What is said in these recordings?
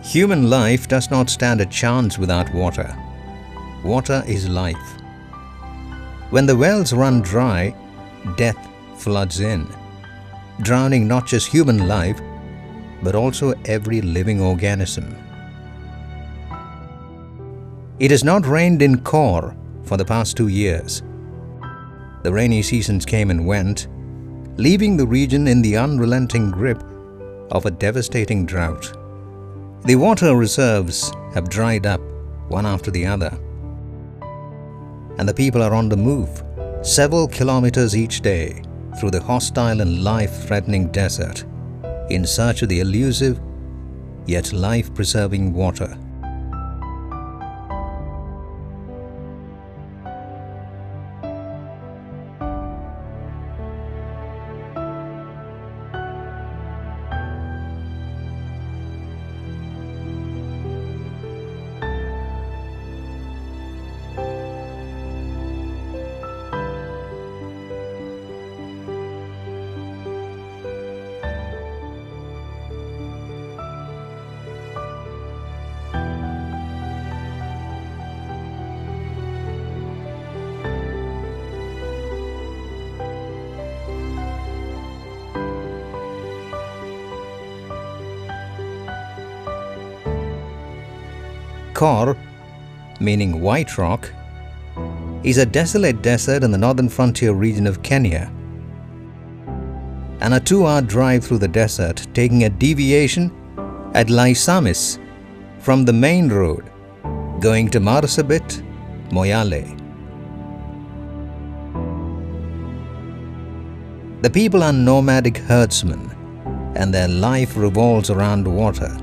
Human life does not stand a chance without water. Water is life. When the wells run dry, death floods in, drowning not just human life, but also every living organism. It has not rained in Kor for the past 2 years. The rainy seasons came and went, leaving the region in the unrelenting grip of a devastating drought. The water reserves have dried up one after the other, and the people are on the move, several kilometers each day through the hostile and life-threatening desert in search of the elusive yet life-preserving water. Kor, meaning white rock, is a desolate desert in the northern frontier region of Kenya, and a 2-hour drive through the desert, taking a deviation at Laisamis from the main road going to Marsabit, Moyale. The people are nomadic herdsmen, and their life revolves around water.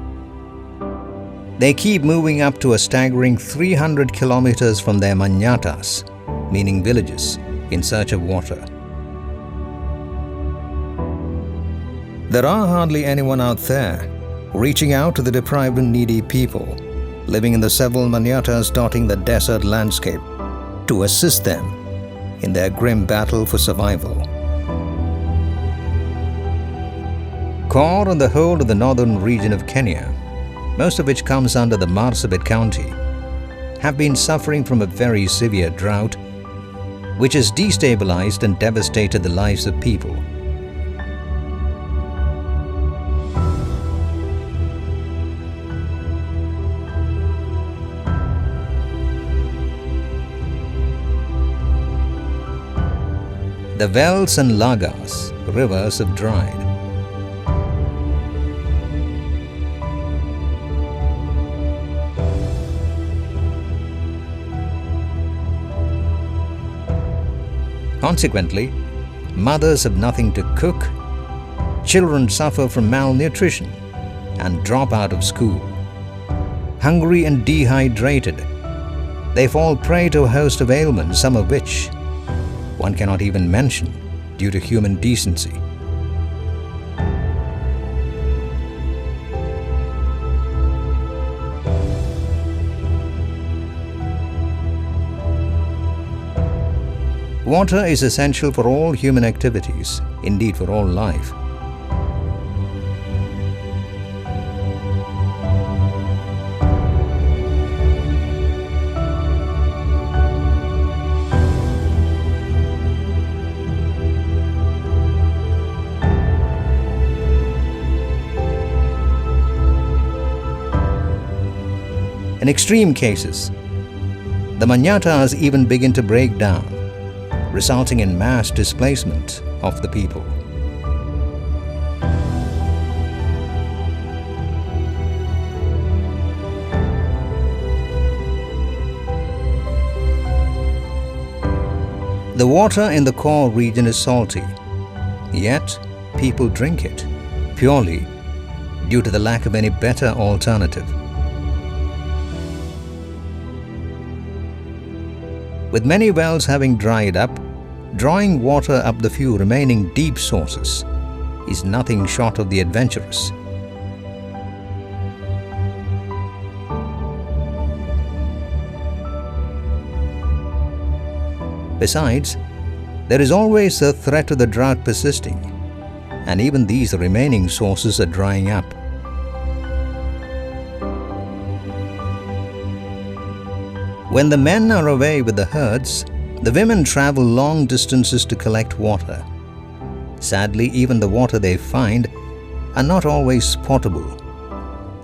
They keep moving up to a staggering 300 kilometers from their manyatas, meaning villages, in search of water. There are hardly anyone out there reaching out to the deprived and needy people living in the several manyatas dotting the desert landscape to assist them in their grim battle for survival. Kor and the whole of the northern region of Kenya, most of which comes under the Marsabit County, have been suffering from a very severe drought which has destabilized and devastated the lives of people. The wells and lagas, rivers, have dried. Consequently, mothers have nothing to cook, children suffer from malnutrition and drop out of school. Hungry and dehydrated, they fall prey to a host of ailments, some of which one cannot even mention due to human decency. Water is essential for all human activities, indeed for all life. In extreme cases, the manyatas even begin to break down, resulting in mass displacement of the people. The water in the Kor region is salty, yet people drink it purely due to the lack of any better alternative. With many wells having dried up, drawing water up the few remaining deep sources is nothing short of the adventurous. Besides, there is always the threat of the drought persisting, and even these remaining sources are drying up. When the men are away with the herds, the women travel long distances to collect water. Sadly, even the water they find are not always potable.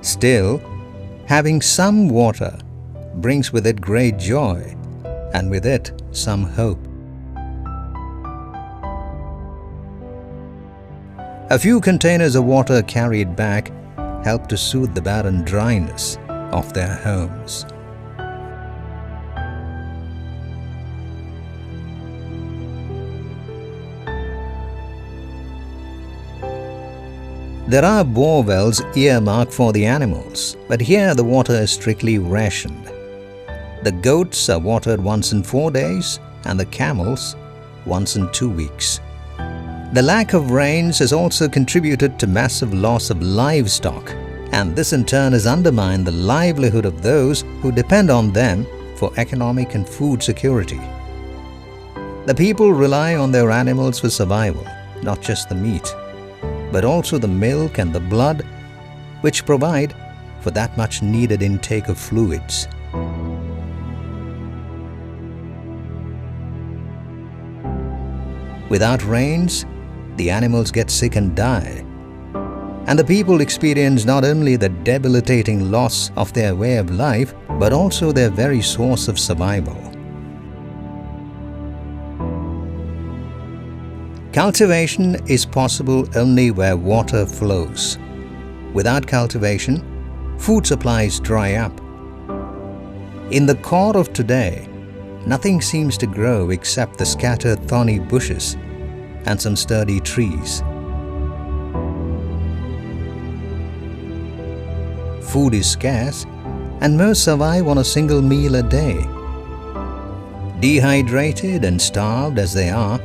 Still, having some water brings with it great joy, and with it some hope. A few containers of water carried back help to soothe the barren dryness of their homes. There are bore wells earmarked for the animals, but here the water is strictly rationed. The goats are watered once in 4 days and the camels once in 2 weeks. The lack of rains has also contributed to massive loss of livestock, and this in turn has undermined the livelihood of those who depend on them for economic and food security. The people rely on their animals for survival, not just the meat, but also the milk and the blood, which provide for that much needed intake of fluids. Without rains, the animals get sick and die, and the people experience not only the debilitating loss of their way of life, but also their very source of survival. Cultivation is possible only where water flows. Without cultivation, food supplies dry up. In the core of today, nothing seems to grow except the scattered thorny bushes and some sturdy trees. Food is scarce, and most survive on a single meal a day. Dehydrated and starved as they are,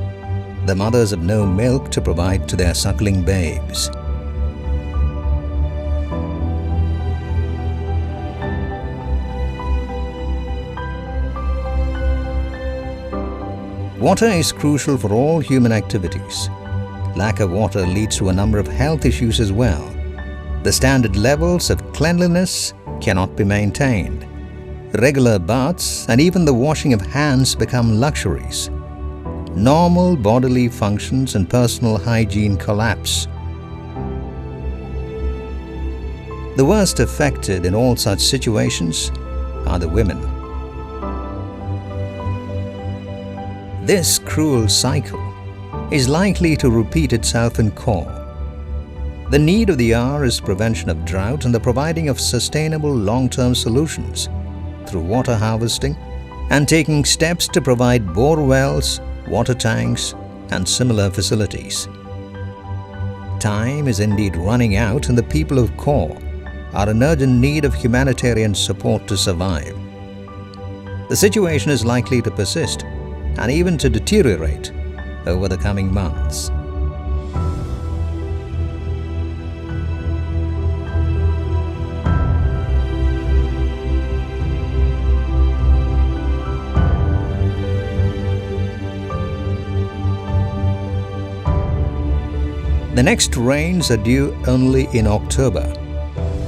the mothers have no milk to provide to their suckling babes. Water is crucial for all human activities. Lack of water leads to a number of health issues as well. The standard levels of cleanliness cannot be maintained. Regular baths and even the washing of hands become luxuries. Normal bodily functions and personal hygiene collapse. The worst affected in all such situations are the women. This cruel cycle is likely to repeat itself in Kor. The need of the hour is prevention of drought and the providing of sustainable long-term solutions through water harvesting and taking steps to provide bore wells, water tanks, and similar facilities. Time is indeed running out, and the people of Kor are in urgent need of humanitarian support to survive. The situation is likely to persist and even to deteriorate over the coming months. The next rains are due only in October,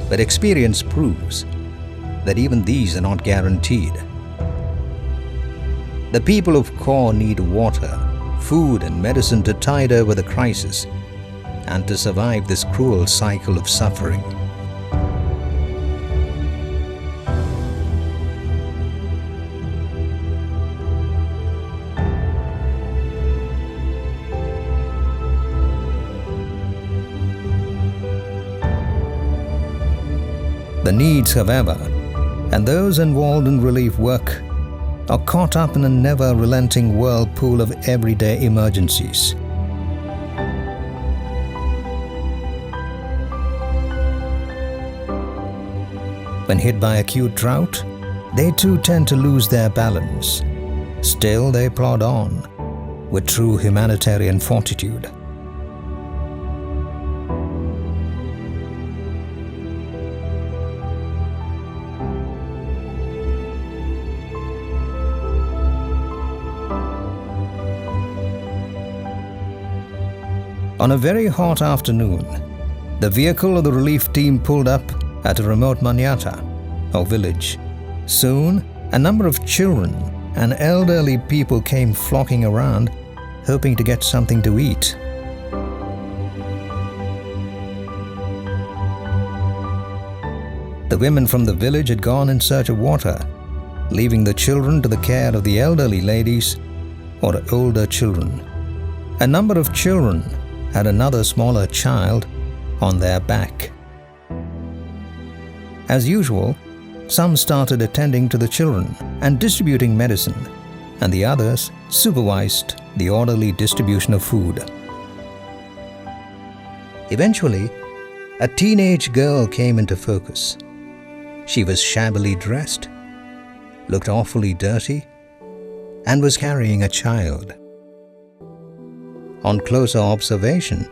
but experience proves that even these are not guaranteed. The people of Kor need water, food and medicine to tide over the crisis and to survive this cruel cycle of suffering. The needs, however, and those involved in relief work are caught up in a never-relenting whirlpool of everyday emergencies. When hit by acute drought, they too tend to lose their balance. Still, they plod on with true humanitarian fortitude. On a very hot afternoon, the vehicle of the relief team pulled up at a remote manyata, or village. Soon, A number of children and elderly people came flocking around, hoping to get something to eat. The women from the village had gone in search of water, leaving the children to the care of the elderly ladies or older children. A number of children had another smaller child on their back. As usual, some started attending to the children and distributing medicine, and the others supervised the orderly distribution of food. Eventually, a teenage girl came into focus. She was shabbily dressed, looked awfully dirty, and was carrying a child. On closer observation,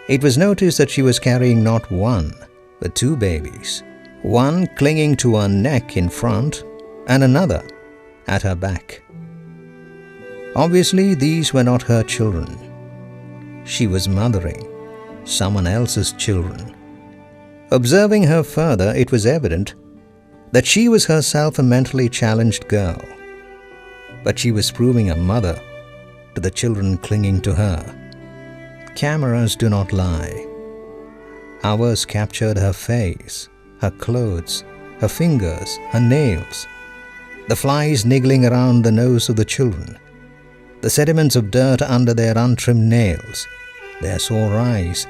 it was noticed that she was carrying not one, but two babies, one clinging to her neck in front and another at her back. Obviously, these were not her children. She was mothering someone else's children. Observing her further, it was evident that she was herself a mentally challenged girl, but she was proving a mother to the children clinging to her. Cameras do not lie. Ours captured her face, her clothes, her fingers, her nails, the flies niggling around the nose of the children, the sediments of dirt under their untrimmed nails, their sore eyes,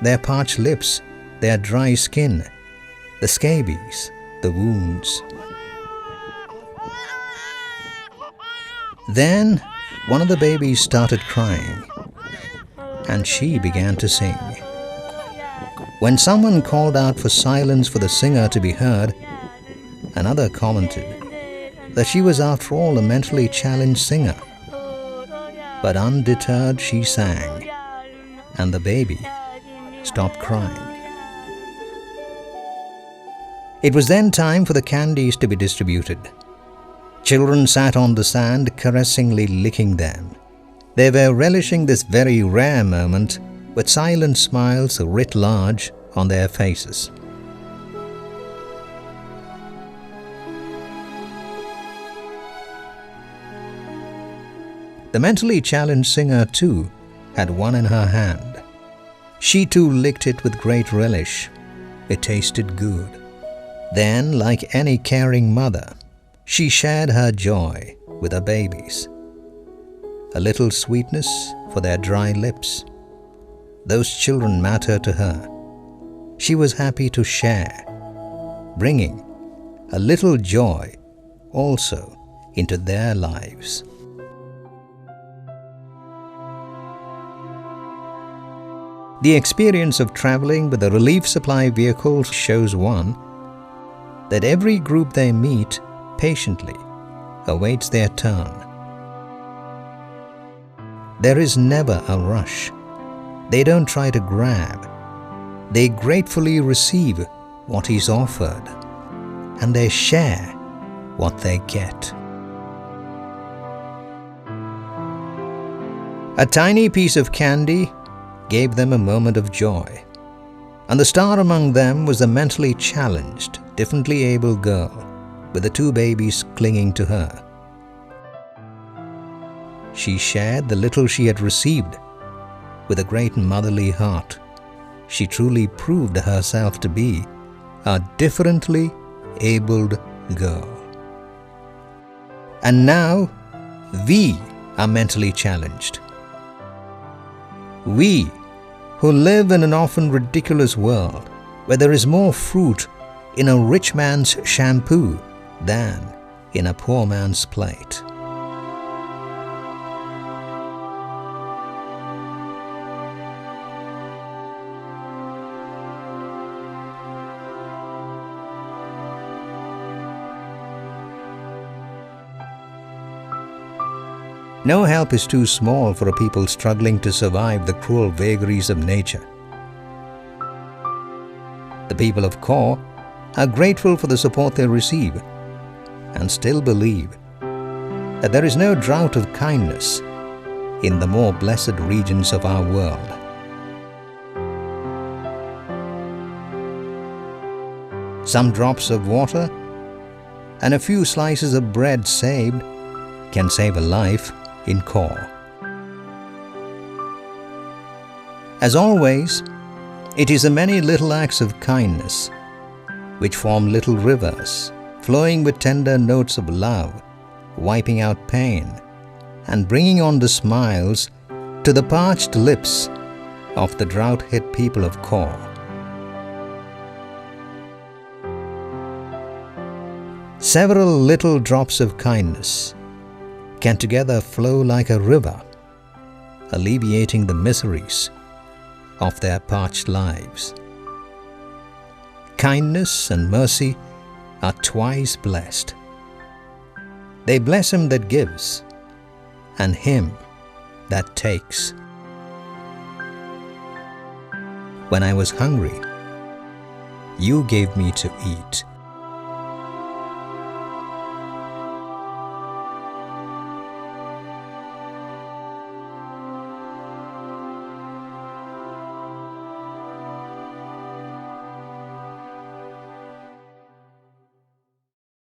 their parched lips, their dry skin, the scabies, the wounds. Then one of the babies started crying, and she began to sing. When someone called out for silence for the singer to be heard, another commented that she was after all a mentally challenged singer. But undeterred, she sang, and the baby stopped crying. It was then time for the candies to be distributed. Children sat on the sand, caressingly licking them. They were relishing this very rare moment with silent smiles writ large on their faces. The mentally challenged singer, too, had one in her hand. She too licked it with great relish. It tasted good. Then, like any caring mother, she shared her joy with her babies. A little sweetness for their dry lips. Those children mattered to her. She was happy to share, bringing a little joy also into their lives. The experience of traveling with a relief supply vehicle shows one that every group they meet patiently awaits their turn. There is never a rush. They don't try to grab. They gratefully receive what is offered, and they share what they get. A tiny piece of candy gave them a moment of joy, and the star among them was the mentally challenged, differently able girl with the two babies clinging to her. She shared the little she had received with a great motherly heart. She truly proved herself to be a differently abled girl. And now, we are mentally challenged. We, who live in an often ridiculous world where there is more fruit in a rich man's shampoo than in a poor man's plate. No help is too small for a people struggling to survive the cruel vagaries of nature. The people of Kor are grateful for the support they receive and still believe that there is no drought of kindness in the more blessed regions of our world. Some drops of water and a few slices of bread saved can save a life in Kor. As always, it is the many little acts of kindness which form little rivers, flowing with tender notes of love, wiping out pain, and bringing on the smiles to the parched lips of the drought-hit people of Kor. Several little drops of kindness can together flow like a river, alleviating the miseries of their parched lives. Kindness and mercy are twice blessed. They bless him that gives and him that takes. When I was hungry, you gave me to eat.